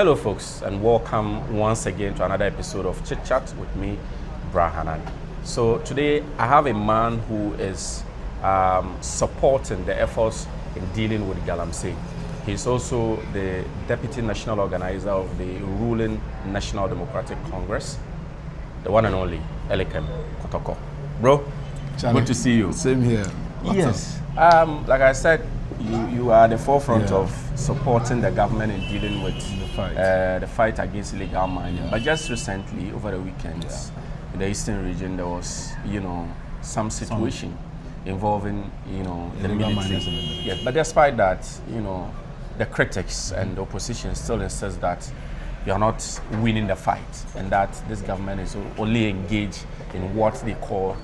Hello folks, and welcome once again to another episode of Chit Chat with me, Brahanan. So today I have a man who is supporting the efforts in dealing with Galamsey. He's also the Deputy National Organizer of the ruling National Democratic Congress, the one and only Elikem, Kotoko. Bro, Charlie, good to see you. Same here. Yes. Like I said, you are at the forefront of supporting the government in dealing with the fight against illegal mining. But just recently, over the weekends, in the eastern region, there was, some situation involving, the military. Yes, but despite that, the critics and the opposition still insist that you are not winning the fight, and that this government is only engaged in what they call,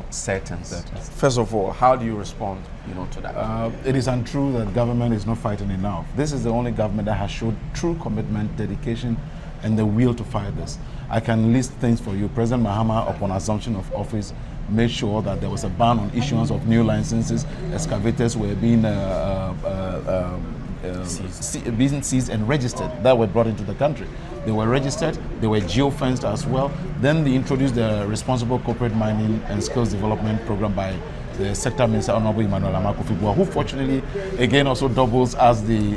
settings. First of all, how do you respond, to that? It is untrue that government is not fighting enough. This is the only government that has showed true commitment, dedication, and the will to fight this. I can list things for you. President Mahama, upon assumption of office, made sure that there was a ban on issuance of new licenses. Excavators were being seized and registered that were brought into the country. They were registered, they were geo-fenced as well. Then they introduced the Responsible Corporate Mining and Skills Development Program by the Sector Minister, Honorable Emmanuel Amakofi-Boa, who fortunately again also doubles as the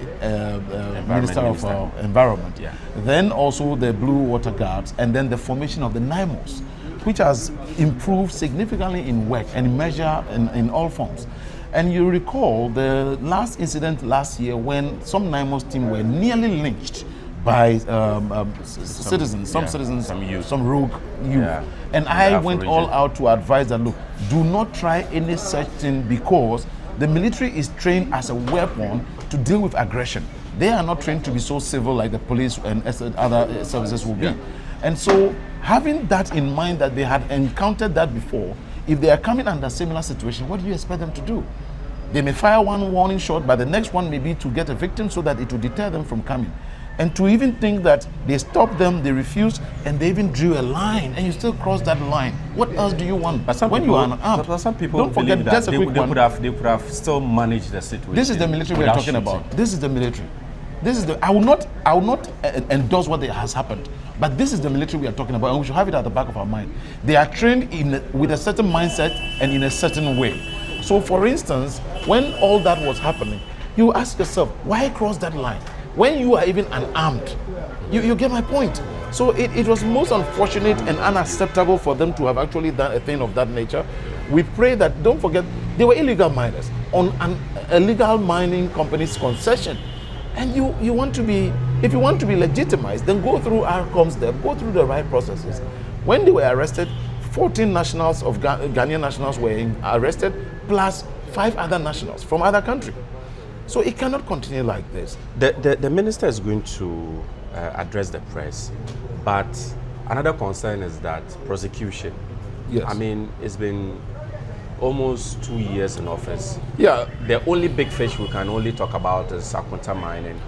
Minister of Environment. Yeah. Then also the Blue Water Guards, and then the formation of the NIMOS, which has improved significantly in work and measure in all forms. And you recall the last incident last year when some NIMOS team were nearly lynched by citizens, some rogue youth. Yeah. And I went all out to advise that, look, do not try any such thing, because the military is trained as a weapon to deal with aggression. They are not trained to be so civil like the police and other services will be. Yeah. And so having that in mind, that they had encountered that before, if they are coming under a similar situation, what do you expect them to do? They may fire one warning shot, but the next one may be to get a victim so that it will deter them from coming. And to even think that they stopped them, they refused, and they even drew a line, and you still cross that line. What else do you want? But when you are unarmed, some people don't forget that just a quick one. They could have still managed the situation. This is the military we are talking about. This is the military. This is the. I will not endorse what has happened, but this is the military we are talking about, and we should have it at the back of our mind. They are trained with a certain mindset and in a certain way. So, for instance, when all that was happening, you ask yourself, why cross that line? When you are even unarmed, you get my point. So it was most unfortunate and unacceptable for them to have actually done a thing of that nature. We pray that, don't forget, they were illegal miners on an illegal mining company's concession. And you want to be, if you want to be legitimized, then go through our comms there, go through the right processes. When they were arrested, 14 nationals of Ghanaian nationals were arrested, plus 5 other nationals from other countries. So it cannot continue like this. The minister is going to address the press, but another concern is that prosecution. Yes. I mean, it's been almost 2 years in office. Yeah. The only big fish we can only talk about is Akwanta mining,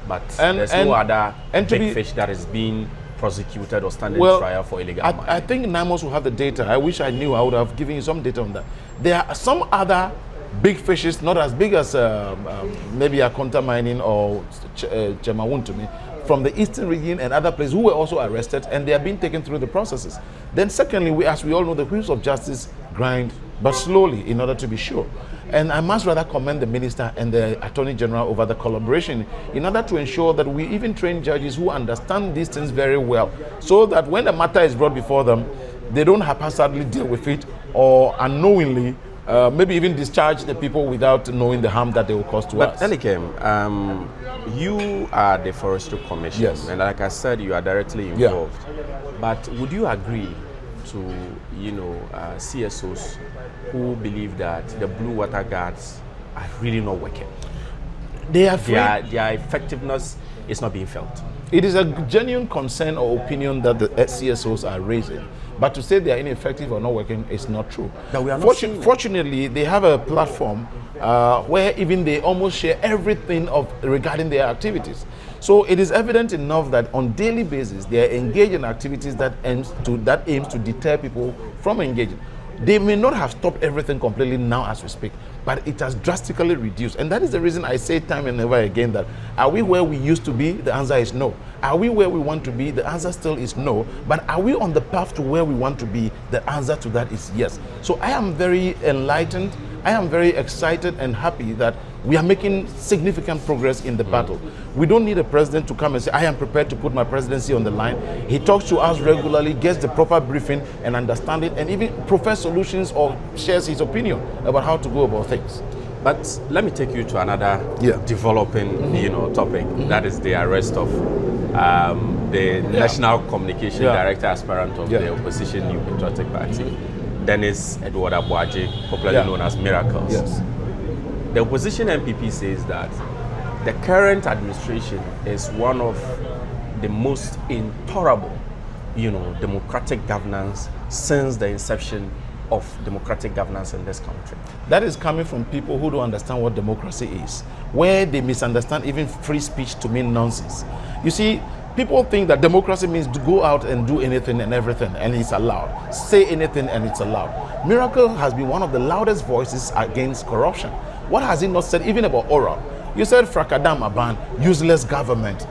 but there's no other big fish that is being prosecuted or standing trial for illegal mining. I think NIMOS will have the data. I wish I knew. I would have given you some data on that. There are some other big fishes, not as big as maybe Akwanta mining or Chemawuntumi, from the eastern region and other places, who were also arrested, and they are being taken through the processes. Then secondly, as we all know, the wheels of justice grind, but slowly, in order to be sure. And I must rather commend the minister and the attorney general over the collaboration in order to ensure that we even train judges who understand these things very well, so that when the matter is brought before them, they don't haphazardly deal with it or unknowingly maybe even discharge the people without knowing the harm that they will cause to us. But Elikem, you are the Forestry Commission, yes, and like I said, you are directly involved. Yeah. But would you agree to, CSOs who believe that the Blue Water Guards are really not working? Their effectiveness is not being felt. It is a genuine concern or opinion that the CSOs are raising. But to say they are ineffective or not working is not true. Fortunately, they have a platform where even they almost share everything regarding their activities. So it is evident enough that on daily basis they are engaged in activities that aims to deter people from engaging. They may not have stopped everything completely now as we speak, but it has drastically reduced. And that is the reason I say time and ever again that, are we where we used to be? The answer is no. Are we where we want to be? The answer still is no. But are we on the path to where we want to be? The answer to that is yes. So I am very enlightened. I am very excited and happy that we are making significant progress in the battle. We don't need a president to come and say, I am prepared to put my presidency on the line. He talks to us regularly, gets the proper briefing and understand it, and even provides solutions or shares his opinion about how to go about things. But let me take you to another developing, topic. That is the arrest of the National Communication Director aspirant of the opposition New Patriotic Party, Dennis Aboagye, popularly known as Miracles. Yes. The opposition MPP says that the current administration is one of the most intolerable, democratic governance since the inception of democratic governance in this country. That is coming from people who don't understand what democracy is, where they misunderstand even free speech to mean nonsense. You see, people think that democracy means to go out and do anything and everything, and it's allowed. Say anything and it's allowed. Miracle has been one of the loudest voices against corruption. What has he not said, even about oral? You said Frakadam Aban, useless government,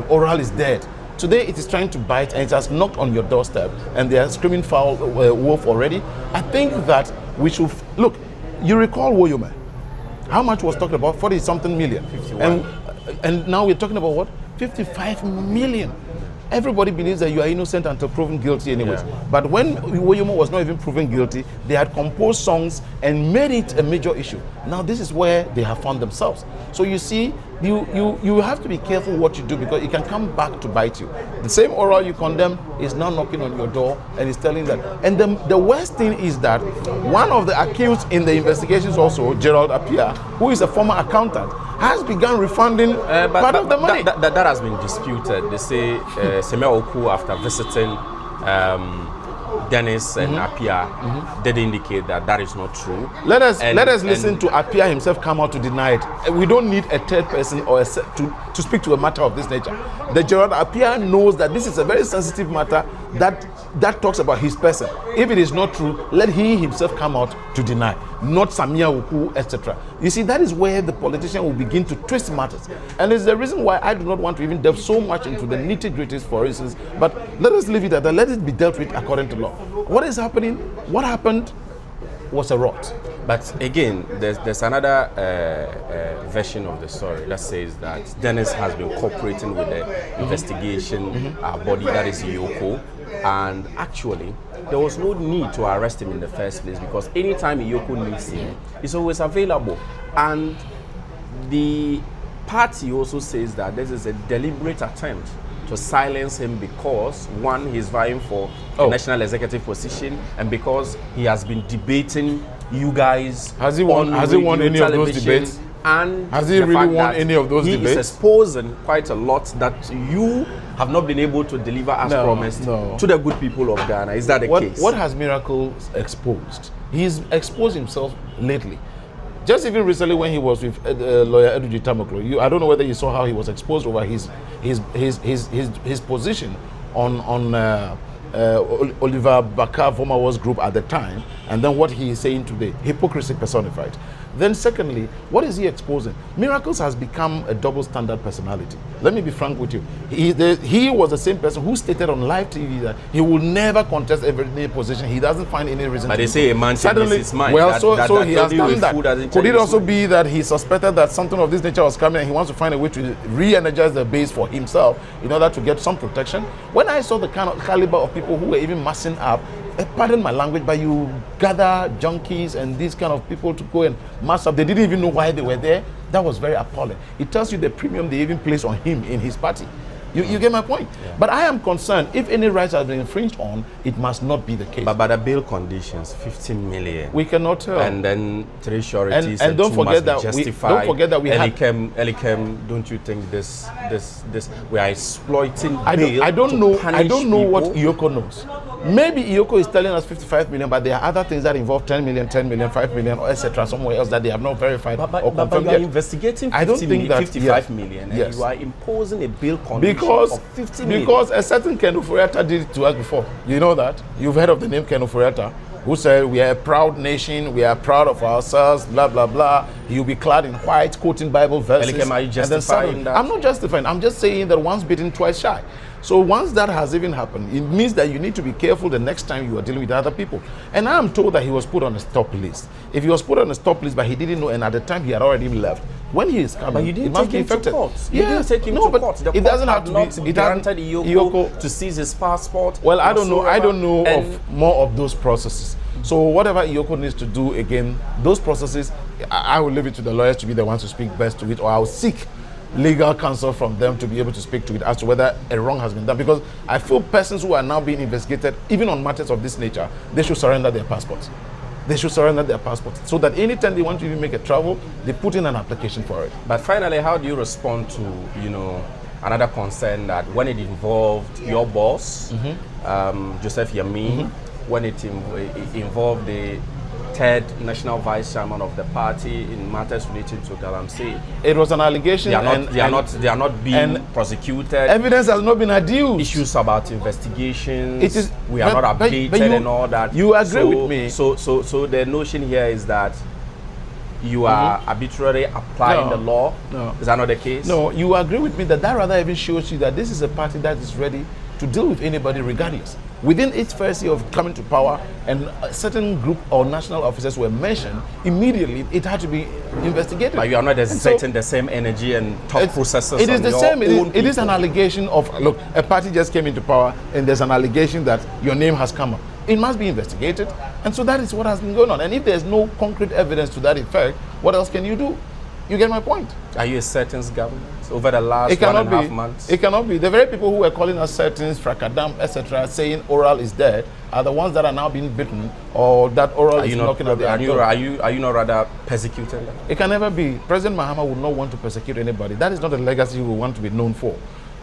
oral is dead. Today it is trying to bite and it has knocked on your doorstep and they are screaming foul wolf already. I think that we should, look, you recall Woyome. How much was talked about? 40-something million. 51. And now we're talking about what? 55 million. Everybody believes that you are innocent until proven guilty anyways. Yeah. But when Woyome was not even proven guilty, they had composed songs and made it a major issue. Now this is where they have found themselves. So you see, you have to be careful what you do because it can come back to bite you. The same oral you condemn is now knocking on your door and is telling that. And the worst thing is that one of the accused in the investigations also, Gerald Appiah, who is a former accountant, has begun refunding part of the money. That has been disputed. They say Seme Oku, after visiting Dennis and Appiah, did indicate that that is not true. Let us listen to Appiah himself come out to deny it. We don't need a third person or to speak to a matter of this nature. The Gerald Appiah knows that this is a very sensitive matter that talks about his person. If it is not true, let he himself come out to deny, not Samia Uku, etc. You see, that is where the politician will begin to twist matters. And it's the reason why I do not want to even delve so much into the nitty-gritties, for instance, but let us leave it at that. Let it be dealt with according to law. What is happening? What happened was a rot. But again, there's another version of the story that says that Dennis has been cooperating with the investigation body, that is Iyoko, and actually there was no need to arrest him in the first place because anytime Iyoko needs him, he's always available. And the party also says that this is a deliberate attempt to silence him because, one, he's vying for the national executive position, and because he has been debating you guys. Has he won any of those debates? And has he really won any of those debates? He is exposing quite a lot that you have not been able to deliver as promised to the good people of Ghana. Is that the case? What has Miracles exposed? He's exposed himself lately. Just even recently when he was with lawyer Eduji Tamoklo, I don't know whether you saw how he was exposed over his position on Oliver Bakar, former Wars Group at the time, and then what he is saying today, hypocrisy personified. Then secondly, what is he exposing? Miracles has become a double standard personality. Let me be frank with you. He was the same person who stated on live TV that he will never contest every position. He doesn't find any reason but they say a man suddenly his mind. Well, so he has done that. Could it also be that he suspected that something of this nature was coming and he wants to find a way to re-energize the base for himself in order to get some protection? When I saw the kind of caliber of people who were even massing up, pardon my language, but you gather junkies and these kind of people to go and mass up. They didn't even know why they were there. That was very appalling. It tells you the premium they even place on him in his party. You get my point? Yeah. But I am concerned, if any rights have been infringed on, it must not be the case. But the bail conditions, 15 million. We cannot tell. And then 3 sureties and don't forget that don't forget that we Elikem, don't you think this we are exploiting bail? I don't know what Iyoko knows. Maybe Iyoko is telling us 55 million, but there are other things that involve 10 million, 10 million, 5 million, or etc. somewhere else that they have not verified or confirmed but you are yet. investigating 55 million, and you are imposing a bail condition of 50 million. Because a certain Ken Oforiatta did it to us before. You know that? You've heard of the name Ken Oforiatta, who said we are a proud nation, we are proud of ourselves, blah, blah, blah. He'll be clad in white, quoting Bible verses. Elikem, are you justifying that? I'm not justifying. I'm just saying that once bitten, twice shy. So once that has even happened, it means that you need to be careful the next time you are dealing with other people. And I am told that he was put on a stop list. If he was put on a stop list, but he didn't know, and at the time he had already left, when he is coming, but you didn't take him to court. You didn't take him to court. The it doesn't have to be. It granted Iyoko to seize his passport. Well, I don't know. I don't know of more of those processes. So whatever Iyoko needs to do, again, those processes, I will leave it to the lawyers to be the ones to speak best to it, or I will seek legal counsel from them to be able to speak to it as to whether a wrong has been done. Because I feel persons who are now being investigated, even on matters of this nature, they should surrender their passports. They should surrender their passports so that anytime they want to even make a travel, they put in an application for it. But finally, how do you respond to, another concern that when it involved your boss, Joseph Yamin, when it involved the third national vice chairman of the party in matters related to Galamsey? It was an allegation. They are not being prosecuted. Evidence has not been adduced. Issues about investigations. We are not updated and all that. You agree with me? So the notion here is that you are arbitrarily applying the law. No. Is that not the case? No, you agree with me that rather even shows you that this is a party that is ready to deal with anybody regardless. Within its first year of coming to power, and a certain group or national officers were mentioned, immediately it had to be investigated. But you are not exerting the same energy and thought processes. It is the same. It is an allegation of, look, a party just came into power and there's an allegation that your name has come up. It must be investigated. And so that is what has been going on. And if there's no concrete evidence to that effect, what else can you do? You get my point? Are you a certain government over the last 1.5 months? It cannot be. The very people who were calling us certains, fracadam, etc., saying oral is dead, are the ones that are now being bitten, or that oral is knocking at their door. Are you not rather persecuting them? It can never be. President Mahama would not want to persecute anybody. That is not a legacy he will want to be known for.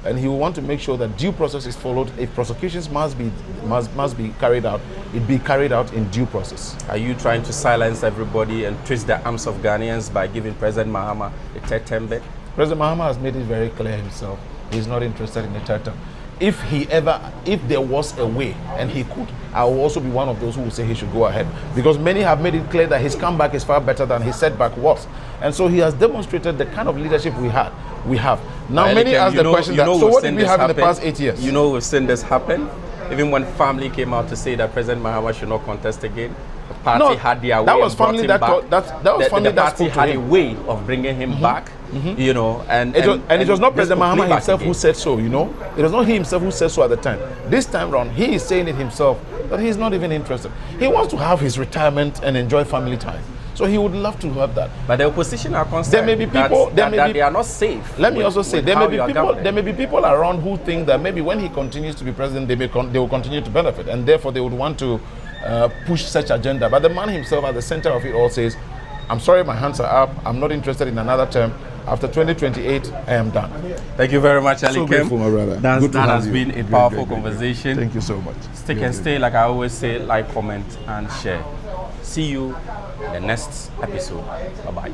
And he will want to make sure that due process is followed. If prosecutions must be carried out, it be carried out in due process. Are you trying to silence everybody and twist the arms of Ghanaians by giving President Mahama a third term bid? President Mahama has made it very clear himself. He's not interested in a third term. If there was a way and he could, I will also be one of those who will say he should go ahead. Because many have made it clear that his comeback is far better than his setback was. And so he has demonstrated the kind of leadership we have. Now, many ask the question so what did we have in the past 8 years? You know, we've seen this happen. Even when family came out to say that President Mahama should not contest again, the party had their way. That was family that was family that spoke to him. The party had a way of bringing him back. And it was not President Mahama himself who said so, It was not he himself who said so at the time. This time round, he is saying it himself, that he's not even interested. He wants to have his retirement and enjoy family time. So he would love to have that. But the opposition are concerned there may be people, that they are not safe. Let me also say, there may be people around who think that maybe when he continues to be president, they will continue to benefit, and therefore they would want to push such agenda. But the man himself at the center of it all says, I'm sorry, my hands are up. I'm not interested in another term. After 2028, I am done. Thank you very much, Elikem. So grateful, my brother. That has been a powerful conversation. Thank you so much. Stick and stay, like I always say, like, comment, and share. See you in the next episode. Bye-bye.